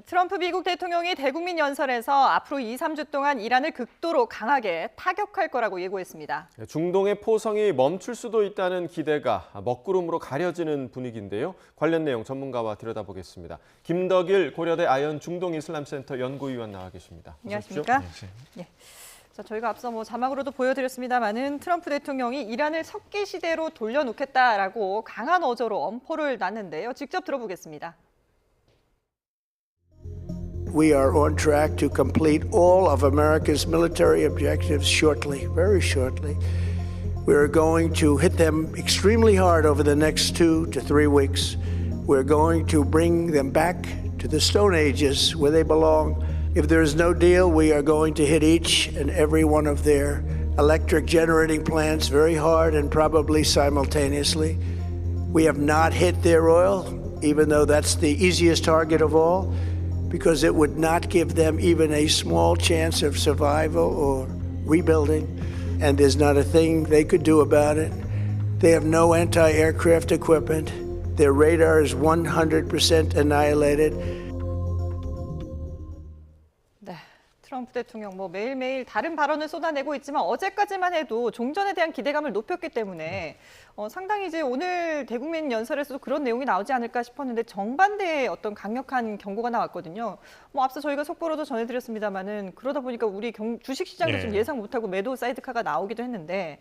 트럼프 미국 대통령이 대국민 연설에서 앞으로 2, 3주 동안 이란을 극도로 강하게 타격할 거라고 예고했습니다. 중동의 포성이 멈출 수도 있다는 기대가 먹구름으로 가려지는 분위기인데요. 관련 내용 전문가와 들여다보겠습니다. 김덕일 고려대 아연 중동이슬람센터 연구위원 나와 계십니다. 안녕하십니까? 네. 자, 저희가 앞서 자막으로도 보여드렸습니다만은 트럼프 대통령이 이란을 석기 시대로 돌려놓겠다라고 강한 어조로 엄포를 놨는데요. 직접 들어보겠습니다. We are on track to complete all of America's military objectives shortly, very shortly. We're going to hit them extremely hard over the next 2 to 3 weeks. We're going to bring them back to the Stone Ages where they belong. If there is no deal, we are going to hit each and every one of their electric generating plants very hard and probably simultaneously. We have not hit their oil, even though that's the easiest target of all, because it would not give them even a small chance of survival or rebuilding, and there's not a thing they could do about it. They have no anti-aircraft equipment. Their radar is 100% annihilated. 트럼프 대통령 매일매일 다른 발언을 쏟아내고 있지만 어제까지만 해도 종전에 대한 기대감을 높였기 때문에 상당히 이제 오늘 대국민 연설에서도 그런 내용이 나오지 않을까 싶었는데 정반대의 어떤 강력한 경고가 나왔거든요. 앞서 저희가 속보로도 전해드렸습니다만은 그러다 보니까 우리 주식시장도 좀 예상 못하고 매도 사이드카가 나오기도 했는데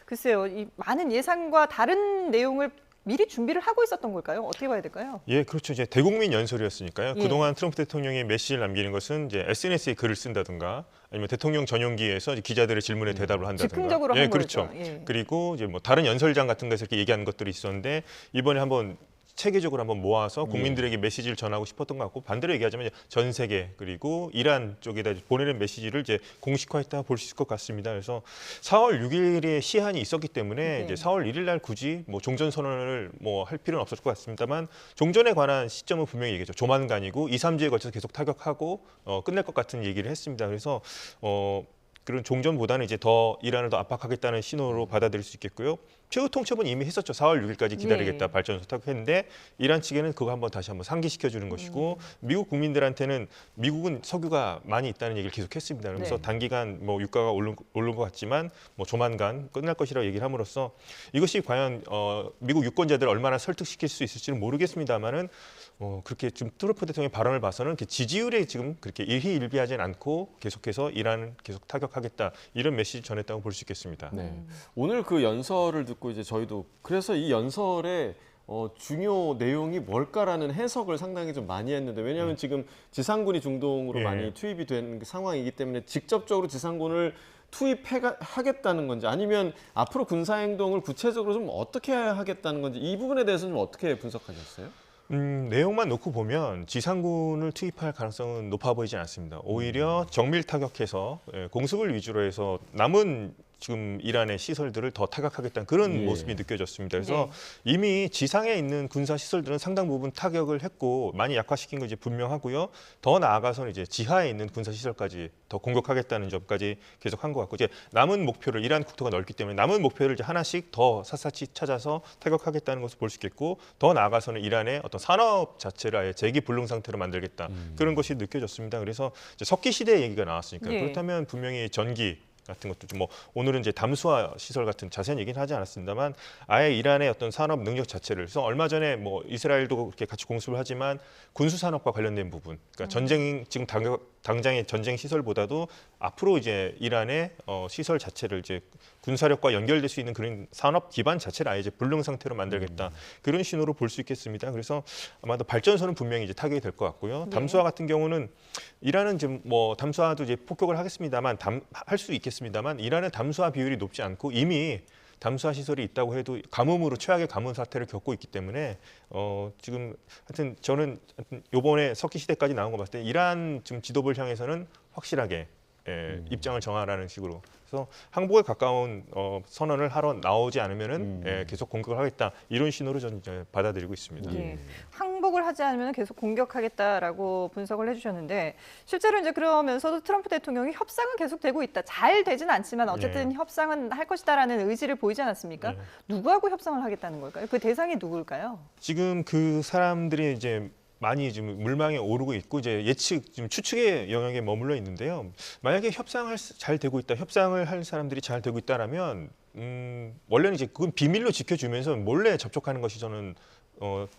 글쎄요, 이 많은 예상과 다른 내용을 미리 준비를 하고 있었던 걸까요? 어떻게 봐야 될까요? 예, 그렇죠. 이제 대국민 연설이었으니까요. 그동안 트럼프 대통령이 메시지를 남기는 것은 이제 SNS에 글을 쓴다든가 아니면 대통령 전용기에서 기자들의 질문에 대답을 한다든가. 즉흥적으로 한 그렇죠. 거죠. 예. 그리고 이제 다른 연설장 같은 데서 이렇게 얘기하는 것들이 있었는데 이번에 한번 체계적으로 한번 모아서 국민들에게 메시지를 전하고 싶었던 것 같고 반대로 얘기하자면 이제 전 세계 그리고 이란 쪽에다 보내는 메시지를 이제 공식화했다 볼 수 있을 것 같습니다. 그래서 4월 6일에 시한이 있었기 때문에 이제 4월 1일 날 굳이 종전 선언을 할 필요는 없었을 것 같습니다만 종전에 관한 시점은 분명히 얘기했죠. 조만간이고 2, 3주에 걸쳐서 계속 타격하고 끝낼 것 같은 얘기를 했습니다. 그래서 그런 종전보다는 이제 더 이란을 더 압박하겠다는 신호로 받아들일 수 있겠고요. 최후 통첩은 이미 했었죠. 4월 6일까지 기다리겠다 발전소 타격했는데 이란 측에는 그거 다시 한번 상기시켜 주는 것이고 미국 국민들한테는 미국은 석유가 많이 있다는 얘기를 계속했습니다. 그래서 단기간 유가가 오른 것 같지만 조만간 끝날 것이라고 얘기를 함으로써 이것이 과연 미국 유권자들을 얼마나 설득시킬 수 있을지는 모르겠습니다만은 그렇게 지금 트럼프 대통령의 발언을 봐서는 지지율에 지금 그렇게 일희일비하지는 않고 계속해서 이란을 계속 타격하겠다 이런 메시지 전했다고 볼 수 있겠습니다. 네. 오늘 그 연설을 듣고 이제 저희도 그래서 이 연설의 중요 내용이 뭘까라는 해석을 상당히 좀 많이 했는데 왜냐하면 지금 지상군이 중동으로 많이 투입이 된 상황이기 때문에 직접적으로 지상군을 투입하겠다는 건지 아니면 앞으로 군사행동을 구체적으로 좀 어떻게 하겠다는 건지 이 부분에 대해서는 좀 어떻게 분석하셨어요? 내용만 놓고 보면 지상군을 투입할 가능성은 높아 보이지 않습니다. 오히려 정밀 타격해서 공습을 위주로 해서 남은 지금 이란의 시설들을 더 타격하겠다는 그런 모습이 느껴졌습니다. 그래서 이미 지상에 있는 군사 시설들은 상당 부분 타격을 했고 많이 약화시킨 건 이제 분명하고요. 더 나아가서는 이제 지하에 있는 군사 시설까지 더 공격하겠다는 점까지 계속 한 것 같고 이제 남은 목표를 이란 국토가 넓기 때문에 남은 목표를 이제 하나씩 더 샅샅이 찾아서 타격하겠다는 것을 볼 수 있겠고 더 나아가서는 이란의 어떤 산업 자체를 아예 재기 불능 상태로 만들겠다 그런 것이 느껴졌습니다. 그래서 이제 석기 시대 얘기가 나왔으니까 그렇다면 분명히 전기 같은 것도 좀 오늘은 이제 담수화 시설 같은 자세한 얘기는 하지 않았습니다만 아예 이란의 어떤 산업 능력 자체를 그래서 얼마 전에 이스라엘도 그렇게 같이 공습을 하지만 군수 산업과 관련된 부분 그러니까 전쟁 지금 당장의 전쟁 시설보다도 앞으로 이제 이란의 시설 자체를 이제 군사력과 연결될 수 있는 그런 산업 기반 자체를 아예 이제 불능 상태로 만들겠다 그런 신호로 볼 수 있겠습니다. 그래서 아마도 발전소는 분명히 이제 타격이 될 것 같고요. 담수화 같은 경우는 이란은 지금 담수화도 이제 폭격을 하겠습니다만 할 수 있겠습니다만 이란의 담수화 비율이 높지 않고 이미 담수화 시설이 있다고 해도 가뭄으로 최악의 가뭄 사태를 겪고 있기 때문에 지금 하여튼 저는 이번에 석기 시대까지 나온 거 봤을 때 이란 지금 지도부를 향해서는 확실하게 입장을 정하라는 식으로 그래서 항복에 가까운 선언을 하러 나오지 않으면은 계속 공격을 하겠다 이런 신호로 저는 받아들이고 있습니다. 항복을 하지 않으면 계속 공격하겠다라고 분석을 해주셨는데 실제로 이제 그러면서도 트럼프 대통령이 협상은 계속되고 있다. 잘 되지는 않지만 어쨌든 협상은 할 것이다라는 의지를 보이지 않았습니까? 누구하고 협상을 하겠다는 걸까요? 그 대상이 누굴까요? 지금 그 사람들이 이제 많이 지금 물망에 오르고 있고 이제 예측, 지금 추측의 영역에 머물러 있는데요. 만약에 잘 되고 있다, 협상을 할 사람들이 잘 되고 있다라면 원래는 이제 그건 비밀로 지켜주면서 몰래 접촉하는 것이 저는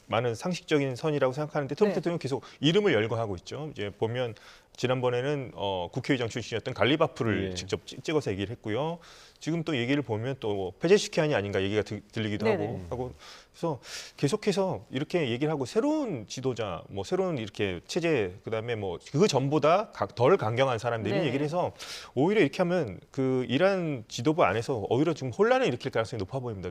많은 상식적인 선이라고 생각하는데 트럼프 네. 대통령 계속 이름을 열거하고 있죠. 이제 보면 지난번에는 국회의장 출신이었던 갈리바프를 예. 직접 찍어서 얘기를 했고요. 지금 또 얘기를 보면 또 페제시키안이 아닌가 얘기가 들리기도 네네. 하고 그래서 계속해서 이렇게 얘기를 하고 새로운 지도자, 뭐 새로운 이렇게 체제, 그다음에 뭐 그 전보다 덜 강경한 사람들이 네네. 얘기를 해서 오히려 이렇게 하면 그 이란 지도부 안에서 오히려 지금 혼란을 일으킬 가능성이 높아 보입니다.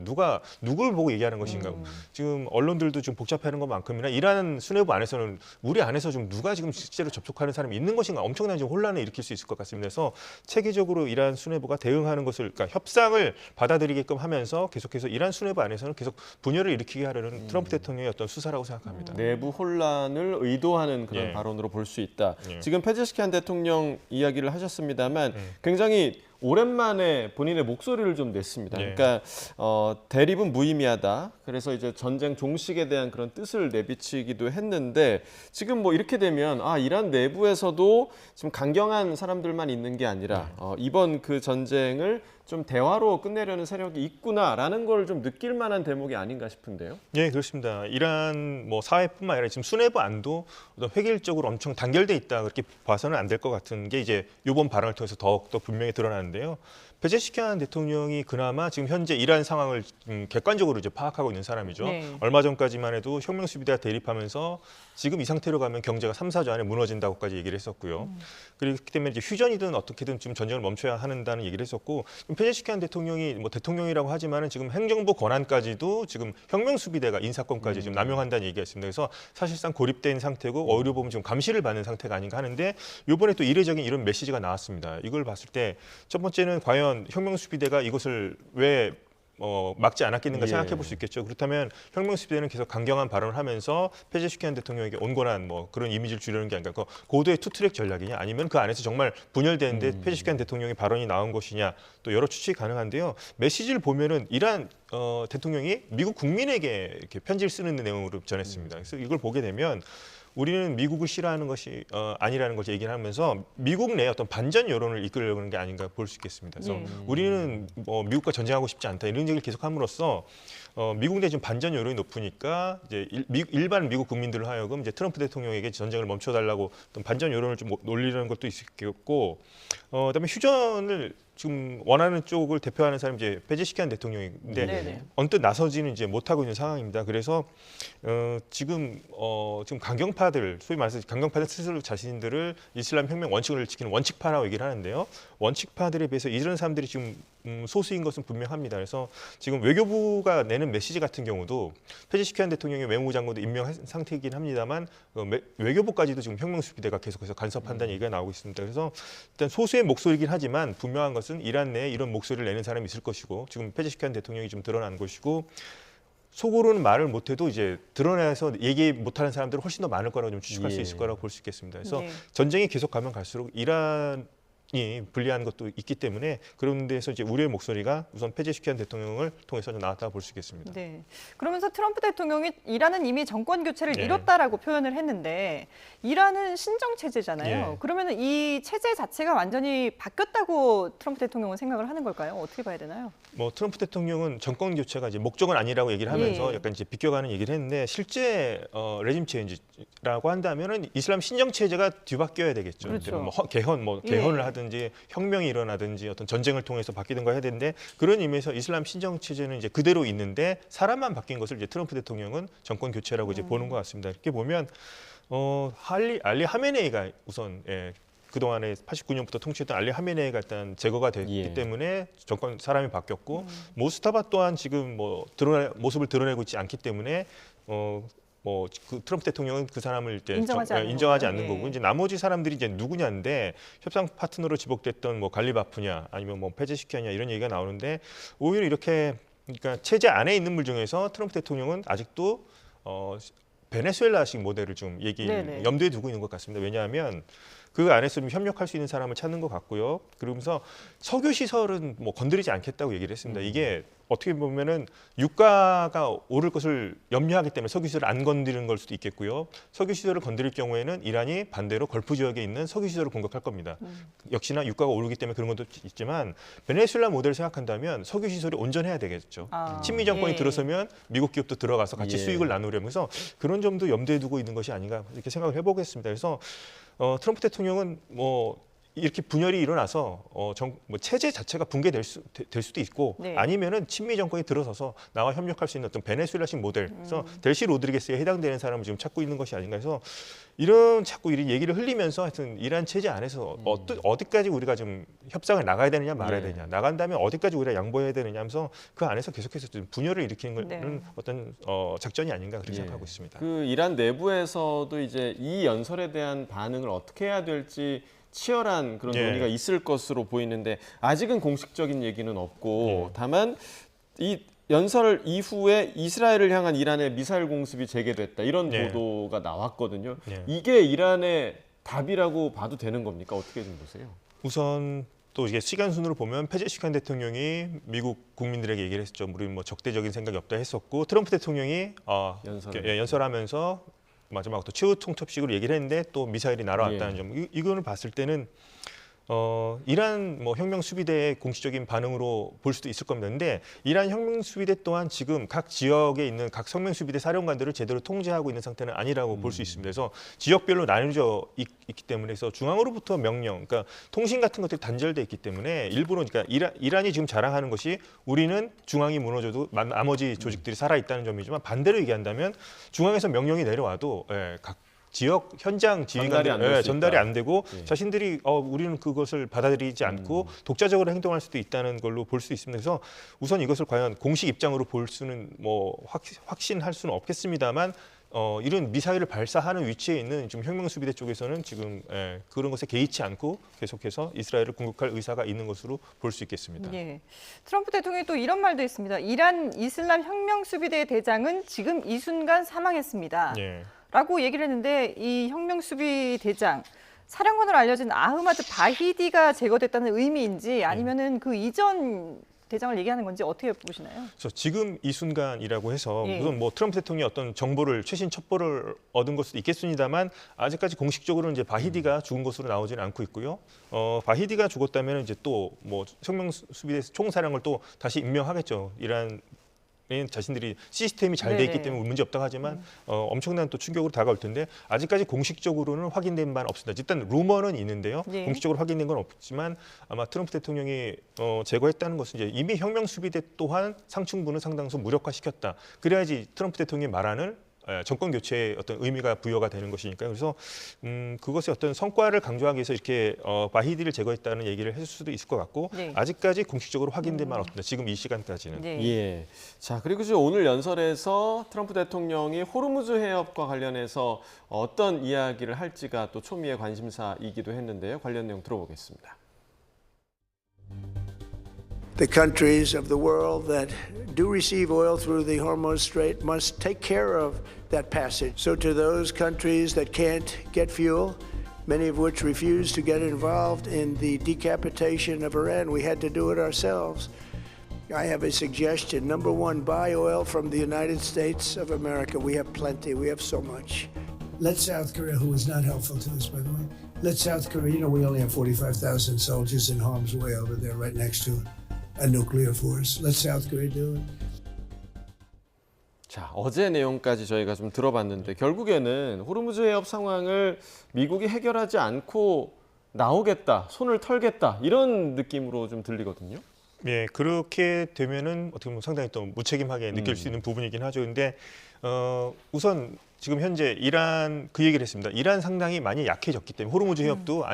누굴 보고 얘기하는 것인가? 지금 언론들도 좀 복잡해하는 것만큼이나 이란 수뇌부 안에서는 우리 안에서 좀 누가 지금 실제로 접촉하는 사람이 있는 것인가 엄청난 지금 혼란을 일으킬 수 있을 것 같습니다. 그래서 체계적으로 이란 수뇌부가 대응하는 것을, 그러니까 협상을 받아들이게끔 하면서 계속해서 이란 수뇌부 안에서는 계속 분열을 일으키게 하려는 트럼프 대통령의 어떤 수사라고 생각합니다. 내부 혼란을 의도하는 그런 예. 발언으로 볼 수 있다. 예. 지금 페제시키안 대통령 이야기를 하셨습니다만 굉장히 오랜만에 본인의 목소리를 좀 냈습니다. 예. 그러니까 대립은 무의미하다. 그래서 이제 전쟁 종식에 대한 그런 뜻을 내비치기도 했는데 지금 뭐 이렇게 되면 이란 내부에서도 지금 강경한 사람들만 있는 게 아니라 이번 그 전쟁을 좀 대화로 끝내려는 세력이 있구나라는 걸 좀 느낄 만한 대목이 아닌가 싶은데요. 네, 그렇습니다. 이란 뭐 사회뿐만 아니라 지금 수뇌부 안도 어떤 획일적으로 엄청 단결돼 있다 그렇게 봐서는 안 될 것 같은 게 이제 이번 발언을 통해서 더욱더 분명히 드러나는데요. 페제시키안 대통령이 그나마 지금 현재 이란 상황을 객관적으로 이제 파악하고 있는 사람이죠. 네. 얼마 얼마 전까지만 해도 혁명 수비대와 대립하면서 지금 이 상태로 가면 경제가 3, 4주 안에 무너진다고까지 얘기를 했었고요. 그렇기 때문에 이제 휴전이든 어떻게든 지금 전쟁을 멈춰야 한다는 얘기를 했었고, 페제시키안 대통령이 뭐 대통령이라고 하지만은 지금 행정부 권한까지도 지금 혁명 수비대가 인사권까지 지금 남용한다는 얘기가 있습니다. 그래서 사실상 고립된 상태고 오히려 보면 지금 감시를 받는 상태가 아닌가 하는데 이번에 또 이례적인 이런 메시지가 나왔습니다. 이걸 봤을 때 첫 번째는 과연 혁명 수비대가 이것을 왜 막지 않았겠는가 예. 생각해 볼 수 있겠죠. 그렇다면 혁명 수비대는 계속 강경한 발언을 하면서 페제시키안 대통령에게 온건한 뭐 그런 이미지를 주려는 게 아닌가. 그 고도의 투트랙 전략이냐, 아니면 그 안에서 정말 분열되는데 페제시키안 대통령의 발언이 나온 것이냐, 또 여러 추측이 가능한데요. 메시지를 보면은 이란 대통령이 미국 국민에게 이렇게 편지를 쓰는 내용으로 전했습니다. 그래서 이걸 보게 되면 우리는 미국을 싫어하는 것이 아니라는 걸 얘기를 하면서 미국 내에 어떤 반전 여론을 이끌려고 하는 게 아닌가 볼 수 있겠습니다. 그래서 우리는 미국과 전쟁하고 싶지 않다 이런 얘기를 계속함으로써 미국 내에 지금 반전 여론이 높으니까 이제 일반 미국 국민들을 하여금 이제 트럼프 대통령에게 전쟁을 멈춰달라고 어떤 반전 여론을 좀 놀리는 것도 있겠고, 그다음에 휴전을 지금 원하는 쪽을 대표하는 사람이 이제 페제시키안 대통령인데 네네. 언뜻 나서지는 이제 못하고 있는 상황입니다. 그래서 지금 강경파들, 소위 말해서 강경파들 스스로 자신들을 이슬람 혁명 원칙을 지키는 원칙파라고 얘기를 하는데요. 원칙파들에 비해서 이런 사람들이 지금 소수인 것은 분명합니다. 그래서 지금 외교부가 내는 메시지 같은 경우도 페제시키안 대통령의 외무장관도 임명한 상태이긴 합니다만 외교부까지도 지금 혁명 수비대가 계속해서 간섭한다는 얘기가 나오고 있습니다. 그래서 일단 소수의 목소리이긴 하지만 분명한 것은 이란 내에 이런 목소리를 내는 사람이 있을 것이고, 지금 페제시키안 대통령이 좀 드러난 것이고, 속으로는 말을 못해도 이제 드러내서 얘기 못하는 사람들은 훨씬 더 많을 거라고 좀 추측할 수 예. 있을 거라고 볼 수 있겠습니다. 그래서 네. 전쟁이 계속 가면 갈수록 이란이 불리한 것도 있기 때문에 그런 데서 이제 우려의 목소리가 우선 페제시키안 대통령을 통해서 좀 나왔다 볼 수 있겠습니다. 네. 그러면서 트럼프 대통령이 이란은 이미 정권 교체를 네. 이뤘다라고 표현을 했는데 이란은 신정 체제잖아요. 예. 그러면 이 체제 자체가 완전히 바뀌었다고 트럼프 대통령은 생각을 하는 걸까요? 어떻게 봐야 되나요? 뭐 트럼프 대통령은 정권 교체가 이제 목적은 아니라고 얘기를 하면서 예. 약간 이제 비껴가는 얘기를 했는데, 실제 레짐 체인지라고 한다면은 이슬람 신정 체제가 뒤바뀌어야 되겠죠. 그렇죠. 뭐 개헌을 예. 하든지 혁명이 일어나든지 어떤 전쟁을 통해서 바뀌는 거 해야 되는데, 그런 의미에서 이슬람 신정 체제는 이제 그대로 있는데 사람만 바뀐 것을 이제 트럼프 대통령은 정권 교체라고 이제 보는 것 같습니다. 이렇게 보면 알리 하메네이가 우선 그동안에 89년부터 통치했던 알리 하메네이가 일단 제거가 됐기 예. 때문에 정권 사람이 바뀌었고, 모스타바 또한 지금 뭐 모습을 드러내고 있지 않기 때문에 그 트럼프 대통령은 그 사람을 이제 인정하지 않는 인정하지 거고요. 않는 예. 거고, 이제 나머지 사람들이 이제 누구냐인데, 협상 파트너로 지목됐던 뭐 갈리바프냐 아니면 뭐 페제시키안이냐 이런 얘기가 나오는데, 오히려 이렇게 그러니까 체제 안에 있는 물 중에서 트럼프 대통령은 아직도 베네수엘라식 모델을 좀 네네. 염두에 두고 있는 것 같습니다. 왜냐하면 그 안에서 좀 협력할 수 있는 사람을 찾는 것 같고요. 그러면서 석유 시설은 뭐 건드리지 않겠다고 얘기를 했습니다. 이게 어떻게 보면은 유가가 오를 것을 염려하기 때문에 석유 시설을 안 건드리는 걸 수도 있겠고요. 석유 시설을 건드릴 경우에는 이란이 반대로 걸프 지역에 있는 석유 시설을 공격할 겁니다. 역시나 유가가 오르기 때문에 그런 것도 있지만 베네수엘라 모델을 생각한다면 석유 시설이 온전해야 되겠죠. 친미 정권이 예. 들어서면 미국 기업도 들어가서 같이 예. 수익을 나누려면서 그런 점도 염두에 두고 있는 것이 아닌가 이렇게 생각을 해보겠습니다. 그래서 트럼프 대통령은 뭐 이렇게 분열이 일어나서 뭐 체제 자체가 붕괴될 수도 있고 네. 아니면은 친미 정권이 들어서서 나와 협력할 수 있는 어떤 베네수엘라식 모델, 그래서 델시 로드리게스에 해당되는 사람을 지금 찾고 있는 것이 아닌가 해서 이런 자꾸 이런 얘기를 흘리면서 하여튼 이란 체제 안에서 어디까지 우리가 좀 협상을 나가야 되느냐 말아야 네. 되느냐 나간다면 어디까지 우리가 양보해야 되느냐 하면서 그 안에서 계속해서 좀 분열을 일으키는 것은 네. 어떤 작전이 아닌가 그렇게 예. 생각하고 있습니다. 그 이란 내부에서도 이제 이 연설에 대한 반응을 어떻게 해야 될지 치열한 그런 예. 논의가 있을 것으로 보이는데 아직은 공식적인 얘기는 없고 다만 이 연설 이후에 이스라엘을 향한 이란의 미사일 공습이 재개됐다 이런 예. 보도가 나왔거든요. 예. 이게 이란의 답이라고 봐도 되는 겁니까? 어떻게 좀 보세요? 우선 또 이게 시간 순으로 보면 페제시칸 대통령이 미국 국민들에게 얘기를 했죠. 우리 뭐 적대적인 생각이 없다 했었고 트럼프 대통령이 연설하면서 마지막 또 최후 통첩식으로 얘기를 했는데 또 미사일이 날아왔다는 예. 점. 이거를 봤을 때는 이란 뭐 혁명 수비대의 공식적인 반응으로 볼 수도 있을 겁니다. 근데 이란 혁명 수비대 또한 지금 각 지역에 있는 각 혁명 수비대 사령관들을 제대로 통제하고 있는 상태는 아니라고 볼 수 있습니다. 그래서 지역별로 나뉘어져 있기 때문에 그래서 중앙으로부터 명령, 그러니까 통신 같은 것들이 단절돼 있기 때문에 일부러 그러니까 이란이 지금 자랑하는 것이 우리는 중앙이 무너져도 나머지 조직들이 살아 있다는 점이지만 반대로 얘기한다면 중앙에서 명령이 내려와도 각 지역 현장 지휘관들 전달이 안 되고 예. 자신들이 우리는 그것을 받아들이지 않고 독자적으로 행동할 수도 있다는 걸로 볼 수 있습니다. 그래서 우선 이것을 과연 공식 입장으로 볼 수는 뭐 확신할 수는 없겠습니다만 이런 미사일을 발사하는 위치에 있는 지금 혁명수비대 쪽에서는 지금 그런 것에 개의치 않고 계속해서 이스라엘을 공격할 의사가 있는 것으로 볼 수 있겠습니다. 예. 트럼프 대통령이 또 이런 말도 했습니다. 이란 이슬람 혁명수비대 대장은 지금 이 순간 사망했습니다. 예. 라고 얘기를 했는데 이 혁명수비 대장 사령관으로 알려진 아흐마드 바히디가 제거됐다는 의미인지 아니면은 그 이전 대장을 얘기하는 건지 어떻게 보시나요? 그래서 지금 이 순간이라고 해서 예. 우선 뭐 트럼프 대통령이 어떤 정보를 최신 첩보를 얻은 걸 수도 있겠습니다만 아직까지 공식적으로는 이제 바히디가 죽은 것으로 나오지는 않고 있고요. 바히디가 죽었다면 이제 또 뭐 혁명 수비대 총사령을 또 다시 임명하겠죠. 이란 자신들이 시스템이 잘 돼 있기 네네. 때문에 문제 없다고 하지만 엄청난 또 충격으로 다가올 텐데 아직까지 공식적으로는 확인된 바는 없습니다. 일단 루머는 있는데요. 네. 공식적으로 확인된 건 없지만 아마 트럼프 대통령이 제거했다는 것은 이제 이미 혁명 수비대 또한 상층부는 상당수 무력화시켰다. 그래야지 트럼프 대통령이 말하는 정권 교체의 어떤 의미가 부여가 되는 것이니까요. 그래서 그것의 어떤 성과를 강조하기 위해서 이렇게 바히디를 제거했다는 얘기를 했을 수도 있을 것 같고 네. 아직까지 공식적으로 확인된 바는 없습니다. 지금 이 시간까지는. 네. 예. 자, 그리고 지금 오늘 연설에서 트럼프 대통령이 호르무즈 해협과 관련해서 어떤 이야기를 할지가 또 초미의 관심사이기도 했는데요. 관련 내용 들어보겠습니다. The countries of the world that do receive oil through the Hormuz Strait must take care of that passage. So to those countries that can't get fuel, many of which refuse to get involved in the decapitation of Iran, we had to do it ourselves. I have a suggestion. Number one, buy oil from the United States of America. We have plenty. We have so much. Let South Korea, who is not helpful to us, by the way, let South Korea, we only have 45,000 soldiers in harm's way over there right next to a nuclear force. Let South Korea do it. 자, 어제 내용까지 저희가 좀 들어봤는데 결국에는 호르무즈 해협 상황을 미국이 해결하지 않고 나오겠다, 손을 털겠다 이런 느낌으로 좀 들리거든요. 예, 그렇게 되면은 어떻게 보면 상당히 또 무책임하게 느낄 수 있는 부분이긴 하죠. 근데 우선 지금 현재 이란 그 얘기를 했습니다. 이란 상당히 많이 약해졌기 때문에 호르무즈 해협도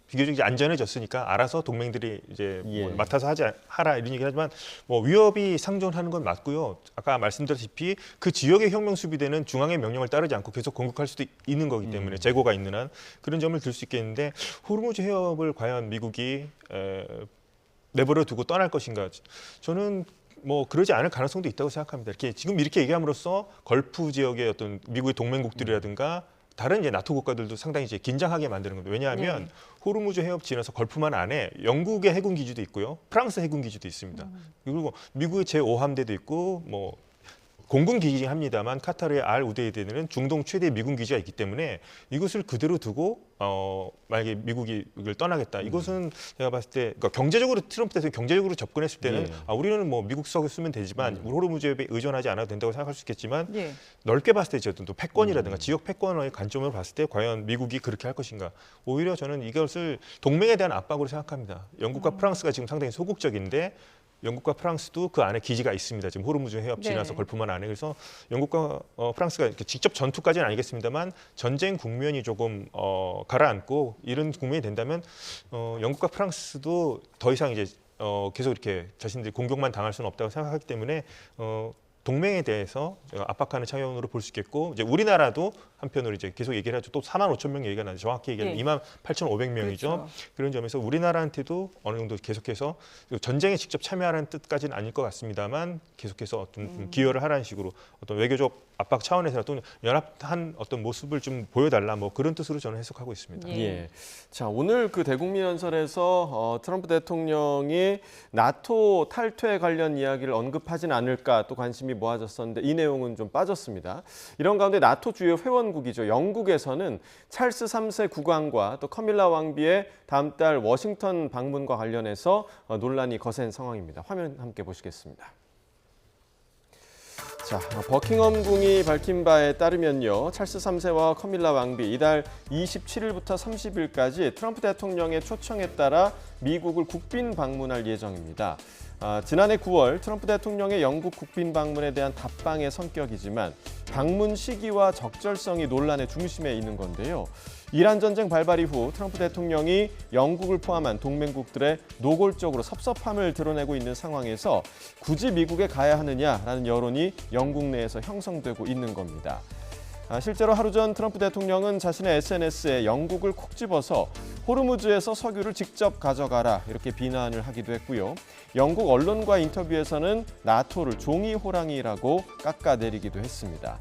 비교적 이제 안전해졌으니까 알아서 동맹들이 이제 뭐 맡아서 하라 이런 얘기를 하지만 뭐 위협이 상존하는 건 맞고요. 아까 말씀드렸다시피 그 지역의 혁명 수비대는 중앙의 명령을 따르지 않고 계속 공격할 수도 있는 거기 때문에 재고가 있는 한 그런 점을 들 수 있겠는데 호르무즈 해협을 과연 미국이 내버려 두고 떠날 것인가? 저는 뭐 그러지 않을 가능성도 있다고 생각합니다. 지금 이렇게 얘기함으로써 걸프 지역의 어떤 미국의 동맹국들이라든가 다른 이제 나토 국가들도 상당히 이제 긴장하게 만드는 겁니다. 왜냐하면 호르무즈 해협 지나서 걸프만 안에 영국의 해군 기지도 있고요, 프랑스 해군 기지도 있습니다. 그리고 미국의 제5함대도 있고 뭐 공군 기지긴 합니다만 카타르의 알 우데이드에는 중동 최대 미군 기지가 있기 때문에 이것을 그대로 두고 만약에 미국이 이걸 떠나겠다. 이것은 제가 봤을 때 그러니까 경제적으로 트럼프 대통령이 경제적으로 접근했을 때는 우리는 뭐 미국 석유 쓰면 되지만 호르무즈에 의존하지 않아도 된다고 생각할 수 있겠지만 넓게 봤을 때 또 패권이라든가 지역 패권의 관점으로 봤을 때 과연 미국이 그렇게 할 것인가. 오히려 저는 이것을 동맹에 대한 압박으로 생각합니다. 영국과 프랑스가 지금 상당히 소극적인데 영국과 프랑스도 그 안에 기지가 있습니다. 지금 호르무즈 해협 지나서 걸프만 안에. 그래서 영국과 프랑스가 직접 전투까지는 아니겠습니다만 전쟁 국면이 조금 가라앉고 이런 국면이 된다면 영국과 프랑스도 더 이상 이제 계속 이렇게 자신들이 공격만 당할 수는 없다고 생각하기 때문에 동맹에 대해서 압박하는 차원으로 볼 수 있겠고 이제 우리나라도 한편으로 이제 계속 얘기를 하죠. 또 4만 5천 명 얘기가 나는데 정확히 얘기하면 2만 8,500명이죠. 그렇죠. 그런 점에서 우리나라한테도 어느 정도 계속해서 전쟁에 직접 참여하라는 뜻까지는 아닐 것 같습니다만 계속해서 어떤 기여를 하라는 식으로 어떤 외교적 압박 차원에서라도 연합한 어떤 모습을 좀 보여달라 뭐 그런 뜻으로 저는 해석하고 있습니다. 예. 자, 오늘 그 대국민 연설에서 트럼프 대통령이 나토 탈퇴 관련 이야기를 언급하진 않을까 또 관심이 모아졌었는데 이 내용은 좀 빠졌습니다. 이런 가운데 나토 주요 회원국이죠. 영국에서는 찰스 3세 국왕과 또 카밀라 왕비의 다음 달 워싱턴 방문과 관련해서 논란이 거센 상황입니다. 화면 함께 보시겠습니다. 자, 버킹엄 궁이 밝힌 바에 따르면요. 찰스 3세와 카밀라 왕비 이달 27일부터 30일까지 트럼프 대통령의 초청에 따라 미국을 국빈 방문할 예정입니다. 지난해 9월 트럼프 대통령의 영국 국빈 방문에 대한 답방의 성격이지만 방문 시기와 적절성이 논란의 중심에 있는 건데요. 이란 전쟁 발발 이후 트럼프 대통령이 영국을 포함한 동맹국들의 노골적으로 섭섭함을 드러내고 있는 상황에서 굳이 미국에 가야 하느냐라는 여론이 영국 내에서 형성되고 있는 겁니다. 실제로 하루 전 트럼프 대통령은 자신의 SNS에 영국을 콕 집어서 호르무즈에서 석유를 직접 가져가라 이렇게 비난을 하기도 했고요. 영국 언론과 인터뷰에서는 나토를 종이 호랑이라고 깎아내리기도 했습니다.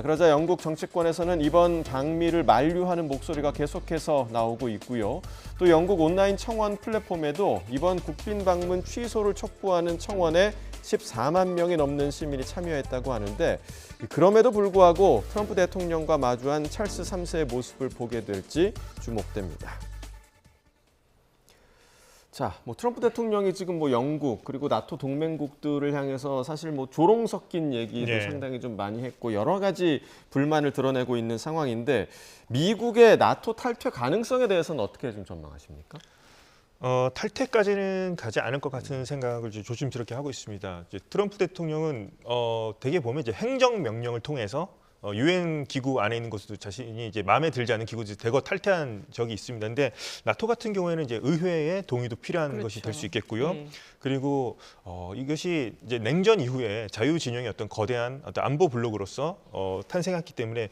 그러자 영국 정치권에서는 이번 방미를 만류하는 목소리가 계속해서 나오고 있고요. 또 영국 온라인 청원 플랫폼에도 이번 국빈 방문 취소를 촉구하는 청원에 14만 명이 넘는 시민이 참여했다고 하는데 그럼에도 불구하고 트럼프 대통령과 마주한 찰스 3세의 모습을 보게 될지 주목됩니다. 자, 트럼프 대통령이 지금 영국 그리고 나토 동맹국들을 향해서 사실 조롱 섞인 얘기도 상당히 좀 많이 했고 여러 가지 불만을 드러내고 있는 상황인데 미국의 나토 탈퇴 가능성에 대해서는 어떻게 좀 전망하십니까? 탈퇴까지는 가지 않을 것 같은 생각을 조심스럽게 하고 있습니다. 이제 트럼프 대통령은 대개 보면 이제 행정명령을 통해서 유엔 기구 안에 있는 것도 자신이 이제 마음에 들지 않는 기구들이 대거 탈퇴한 적이 있습니다. 근데 나토 같은 경우에는 이제 의회의 동의도 필요한 것이 될 수 있겠고요. 그리고 이것이 이제 냉전 이후에 자유진영의 어떤 거대한 어떤 안보 블록으로서 탄생했기 때문에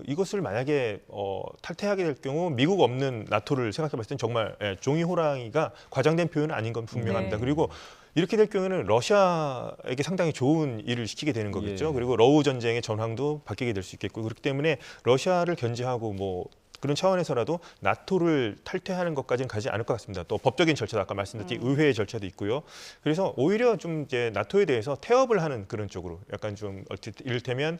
이것을 만약에 탈퇴하게 될 경우 미국 없는 나토를 생각해 봤을 땐 정말 종이 호랑이가 과장된 표현은 아닌 건 분명합니다. 그리고 이렇게 될 경우에는 러시아에게 상당히 좋은 일을 시키게 되는 거겠죠. 그리고 러우 전쟁의 전황도 바뀌게 될 수 있겠고 그렇기 때문에 러시아를 견제하고 그런 차원에서라도 나토를 탈퇴하는 것까지는 가지 않을 것 같습니다. 또 법적인 절차도 아까 말씀드렸듯이 의회의 절차도 있고요. 그래서 오히려 좀 이제 나토에 대해서 태업을 하는 그런 쪽으로 약간 좀 이를테면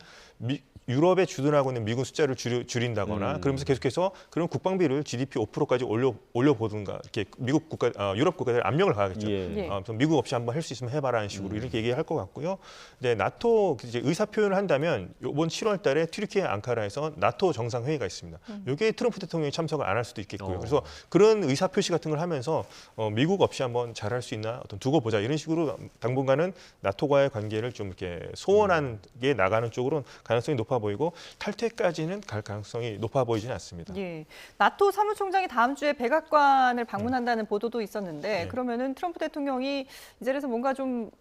유럽에 주둔하고 있는 미군 숫자를 줄인다거나 그러면서 계속해서 그런 국방비를 GDP 5%까지 올려보든가 이렇게 유럽 국가들 압력을 가하겠죠. 미국 없이 한번 할 수 있으면 해봐라는 식으로 이렇게 얘기할 것 같고요. 이제 나토 이제 의사 표현을 한다면 이번 7월달에 튀르키예 앙카라에서 나토 정상회의가 있습니다. 이게 트럼프 대통령이 참석을 안 할 수도 있겠고요. 그래서 그런 의사 표시 같은 걸 하면서 미국 없이 한번 잘할 수 있나 두고 보자 이런 식으로 당분간은 나토와의 관계를 좀 이렇게 소원하게 나가는 쪽으로 가능성이 높아 보이고 탈퇴까지는 갈 가능성이 높아 보이지는 않습니다. 나토 사무총장이 다음 주에 백악관을 방문한다는 보도도 있었는데 그러면은 트럼프 대통령이 이제라서 뭔가 좀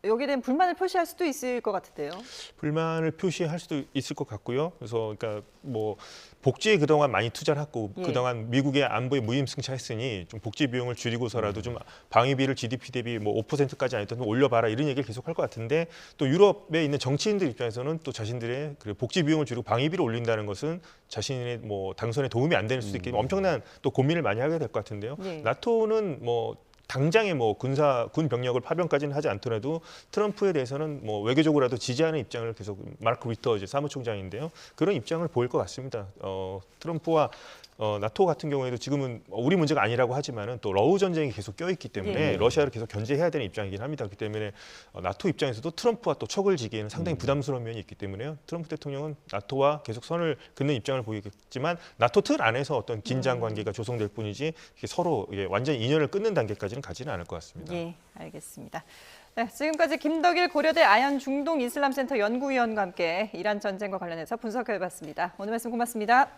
여기에 대한 불만을 표시할 수도 있을 것 같은데요. 불만을 표시할 수도 있을 것 같고요. 그래서 그러니까 뭐 복지에 그동안 많이 투자를 했고 예. 그동안 미국의 안보에 무임승차했으니 좀 복지 비용을 줄이고서라도 좀 방위비를 GDP 대비 뭐 5%까지 아니더라도 올려봐라 이런 얘기를 계속할 것 같은데 또 유럽에 있는 정치인들 입장에서는 또 자신들의 그 복지 비용을 줄이고 방위비를 올린다는 것은 자신의 뭐 당선에 도움이 안 될 수도 있기 때문에 엄청난 또 고민을 많이 하게 될 것 같은데요. 예. 나토는 뭐 당장에 뭐 군 병력을 파병까지는 하지 않더라도 트럼프에 대해서는 뭐 외교적으로라도 지지하는 입장을 계속 마크 리터 이제 사무총장인데요. 그런 입장을 보일 것 같습니다. 트럼프와 나토 같은 경우에도 지금은 우리 문제가 아니라고 하지만은 또 러우 전쟁이 계속 껴있기 때문에 예. 러시아를 계속 견제해야 되는 입장이긴 합니다. 그렇기 때문에 나토 입장에서도 트럼프와 또 척을 지기에는 상당히 부담스러운 면이 있기 때문에요. 트럼프 대통령은 나토와 계속 선을 긋는 입장을 보이겠지만 나토 틀 안에서 어떤 긴장 관계가 조성될 뿐이지 이게 서로 이게 완전히 인연을 끊는 단계까지는 가지는 않을 것 같습니다. 예, 알겠습니다. 네, 지금까지 김덕일 고려대 아연 중동 이슬람센터 연구위원과 함께 이란 전쟁과 관련해서 분석해봤습니다. 오늘 말씀 고맙습니다.